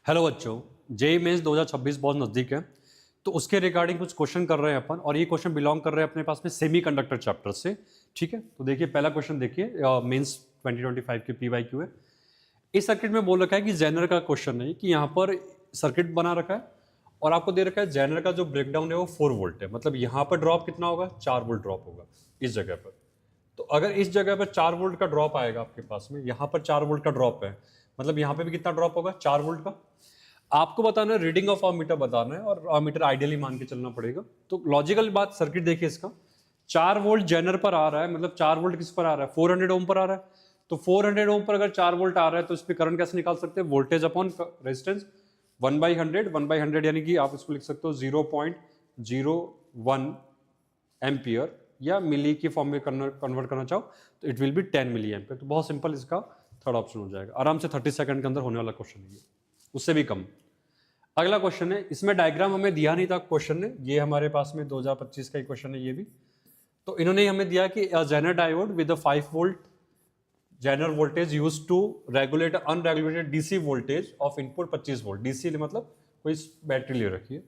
Hello बच्चों, JEE mains 2026 बहुत नज़दीक है, तो उसके रिगार्डिंग कुछ क्वेश्चन कर रहे हैं अपन। और ये क्वेश्चन बिलोंग कर रहे हैं अपने पास में सेमीकंडक्टर चैप्टर से। ठीक है, तो देखिए पहला क्वेश्चन देखिए, मेंस 2025 के पीवाईक्यू है। इस सर्किट में बोल रखा है कि जेनर का क्वेश्चन है कि यहाँ पर सर्किट बना रखा है और आपको दे रखा है जेनर का जो ब्रेकडाउन है वो 4 वोल्ट है। मतलब यहाँ पर ड्रॉप कितना होगा, 4 वोल्ट ड्रॉप होगा इस जगह पर। तो अगर इस जगह पर 4 वोल्ट का ड्रॉप आएगा आपके पास में, यहाँ पर 4 वोल्ट का ड्रॉप है, मतलब यहाँ पे भी कितना ड्रॉप होगा, 4 वोल्ट का। आपको बताना है रीडिंग ऑफ अमीटर बताना है, और अमीटर आइडियली मान के चलना पड़ेगा। तो लॉजिकल बात, सर्किट देखिए इसका, 4 वोल्ट जेनर पर आ रहा है, मतलब 4 वोल्ट किस पर आ रहा है, 400 ओम पर आ रहा है। तो 400 ओम पर अगर 4 वोल्ट आ रहा है तो इस पर करंट कैसे निकाल सकते हैं, वोल्टेज अपॉन रेजिस्टेंस 1/100 यानी कि आप इसको लिख सकते हो 0.01 एम्पियर, या मिली की फॉर्म में कन्वर्ट करना चाहो तो it will be 10 milli ampere. तो बहुत सिंपल इसका थर्ड ऑप्शन हो जाएगा, आराम से 30 सेकंड के अंदर होने वाला क्वेश्चन है, उससे भी कम। अगला क्वेश्चन है, इसमें डायग्राम हमें दिया नहीं था क्वेश्चन ने, ये हमारे पास में 2025 का ही क्वेश्चन है ये भी। तो इन्होंने हमें दिया कि zener diode with 5 volt zener voltage use to regulate unregulated DC voltage of input 25 volt. DC मतलब कोई बैटरी ले रखी है।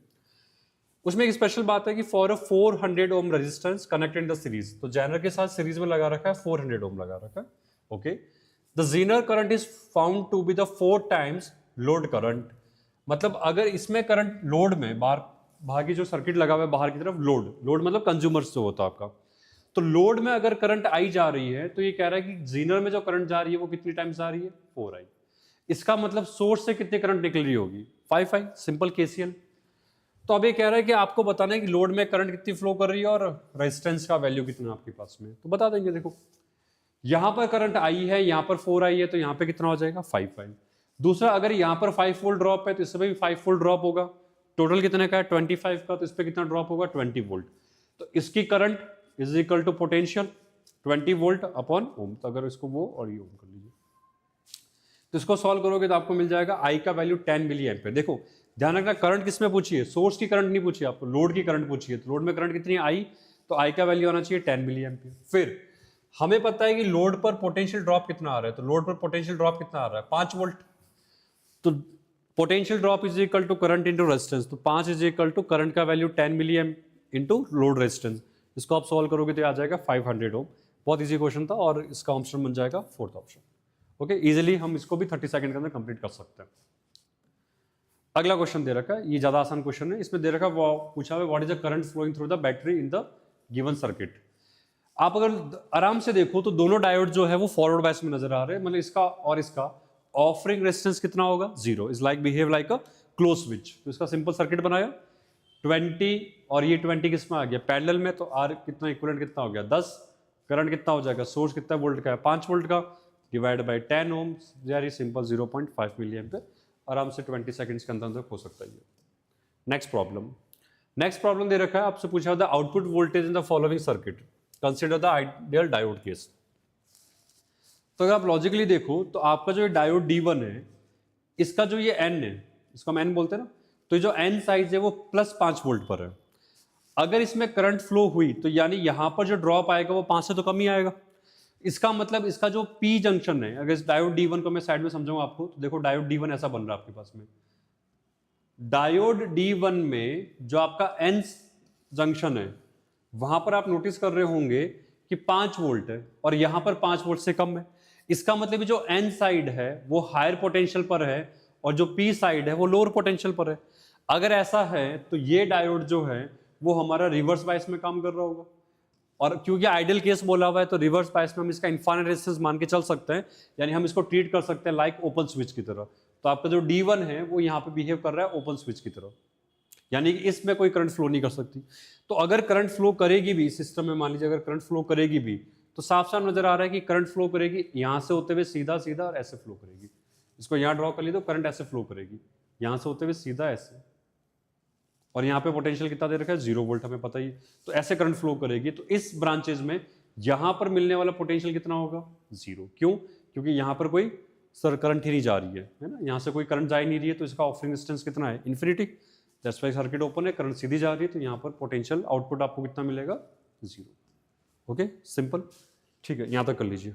उसमें एक स्पेशल बात है कि for a 400 ohm resistance connected in the series, तो जेनर के साथ सीरीज में लगा रखा है 400 ओम लगा रखा है। Okay, the zener current is found to be the 4 times load current. मतलब अगर इसमें करंट लोड में बाहर की जो सर्किट लगा हुआ है बाहर की तरफ, लोड मतलब कंज्यूमर्स जो होता है आपका, तो लोड में अगर करंट आई जा रही है तो ये कह रहा है कि जीनर में जो करंट जा रही है वो कितनी टाइम्स जा रही है, 4 आई। इसका मतलब सोर्स से कितनी करंट निकल रही होगी, 5 आई, सिंपल केसीएल। तो अब ये कह रहा है कि आपको बताना है कि लोड में करंट कितनी फ्लो कर रही है और रेजिस्टेंस का वैल्यू कितना आपके पास में, तो बता देंगे। देखो यहां पर करंट आई है, यहां पर 4 आई है, तो यहां पे कितना हो जाएगा, 5 आई। दूसरा, अगर यहां पर 5 वोल्ट ड्रॉप है तो इसमें भी 5 वोल्ट ड्रॉप होगा। टोटल कितने का है, 25 का, तो इस पर कितना ड्रॉप होगा, 20 वोल्ट। तो इसकी current is equal to potential 20 volt upon ohm. तो अगर इसको वो और ये ओम कर लीजिए, तो इसको सॉल्व करोगे तो आपको मिल जाएगा आई का वैल्यू 10 मिली एम्पियर। देखो ध्यान रखना, करंट किसमें पूछी है, सोर्स की करंट नहीं पूछी आपको, लोड की करंट पूछी है। तो लोड में करंट कितनी है, आई, तो आई का वैल्यू आना चाहिए 10 मिली एम्पियर। फिर हमें पता है कि लोड पर पोटेंशियल ड्रॉप कितना आ रहा है, तो लोड पर पोटेंशियल ड्रॉप कितना आ रहा है, 5 वोल्ट। तो potential drop is equal to current into resistance, तो 5 इज इक्वल टू करंट का value 10 milli M into load resistance. इसको आप सॉल्व करोगे तो आ जाएगा 500 ओम। बहुत इजी क्वेश्चन था और इसका ऑप्शन बन जाएगा फोर्थ ऑप्शन। ओके, इजीली हम इसको भी 30 सेकंड के अंदर कंप्लीट कर सकते हैं। अगला क्वेश्चन दे रखा है, ये ज्यादा आसान क्वेश्चन है। इसमें दे रखा है, पूछा है what is the current flowing through the battery in the given circuit. आप अगर आराम से देखो तो दोनों डायोड जो है वो फॉरवर्ड बायस में नजर आ रहे हैं, मतलब इसका और इसका ऑफरिंग रेजिस्टेंस कितना होगा, 0, is like behave like a close switch. तो इसका सिंपल सर्किट बनाया, 20 और ये 20 किस में आ गया, पैरेलल में, तो आर कितना इक्विवेलेंट कितना हो गया, 10। करंट कितना हो जाएगा, सोर्स कितना वोल्ट का है, 5 वोल्ट का, divide by 10 ohm, very simple 0.5 milli ampere. आराम से 20 सेकंड्स के अंदर हो सकता है ये। नेक्स्ट प्रॉब्लम दे रखा है, आपसे पूछा था output voltage in the following circuit, consider the ideal diode case. तो अगर आप लॉजिकली देखो तो आपका जो डायोड D1 है, इसका जो ये N है, इसको हम N बोलते हैं ना, तो जो N साइज है वो +5 वोल्ट पर है। अगर इसमें करंट फ्लो हुई तो यानी यहां पर जो ड्रॉप आएगा वो 5 से तो कम ही आएगा। इसका मतलब इसका जो P जंक्शन है, अगर इस डायोड D1 को मैं साइड में समझाऊंगा आपको, तो देखो डायोड D1 ऐसा बन रहा है आपके पास में। डायोड D1 में जो आपका N जंक्शन है, वहां पर आप नोटिस कर रहे होंगे कि 5 वोल्ट है और यहां पर 5 वोल्ट से कम है। इसका मतलब जो N साइड है वो हायर पोटेंशियल पर है और जो P साइड है वो लोअर पोटेंशियल पर है। अगर ऐसा है तो ये डायोड जो है वो हमारा रिवर्स बायस में काम कर रहा होगा, और क्योंकि आइडियल केस बोला हुआ है तो रिवर्स बायस में हम इसका इनफाइनाइट रेजिस्टेंस मान के चल सकते हैं, यानी हम इसको ट्रीट कर सकते हैं लाइक ओपन स्विच की तरह। तो आपका जो D1 है वो यहाँ पे बिहेव कर रहा है ओपन स्विच की तरह, यानी कि इसमें कोई करंट फ्लो नहीं कर सकती। तो अगर करंट फ्लो करेगी भी सिस्टम में, मान लीजिए अगर करंट फ्लो करेगी भी, तो साफ साफ नजर आ रहा है कि करंट फ्लो करेगी यहां से होते हुए सीधा सीधा और ऐसे फ्लो करेगी। इसको यहां ड्रॉ कर ली तो करंट ऐसे फ्लो करेगी, यहां से होते हुए सीधा ऐसे, और यहाँ पे पोटेंशियल कितना दे रखा है, 0 वोल्ट, हमें पता ही। तो ऐसे करंट फ्लो करेगी, तो इस ब्रांचेज में यहां पर मिलने वाला पोटेंशियल कितना होगा, 0। क्यों, क्योंकि यहां पर कोई करंट ही नहीं जा रही है ना, यहां से कोई करंट जा ही नहीं रही है, तो इसका ऑफरिंग डिस्टेंस कितना है, infinity. That's why circuit open है, करंट सीधी जा रही है, तो यहाँ पर पोटेंशियल आउटपुट आपको कितना मिलेगा, 0। Okay, simple. ठीक है, यहाँ तक कर लीजिए।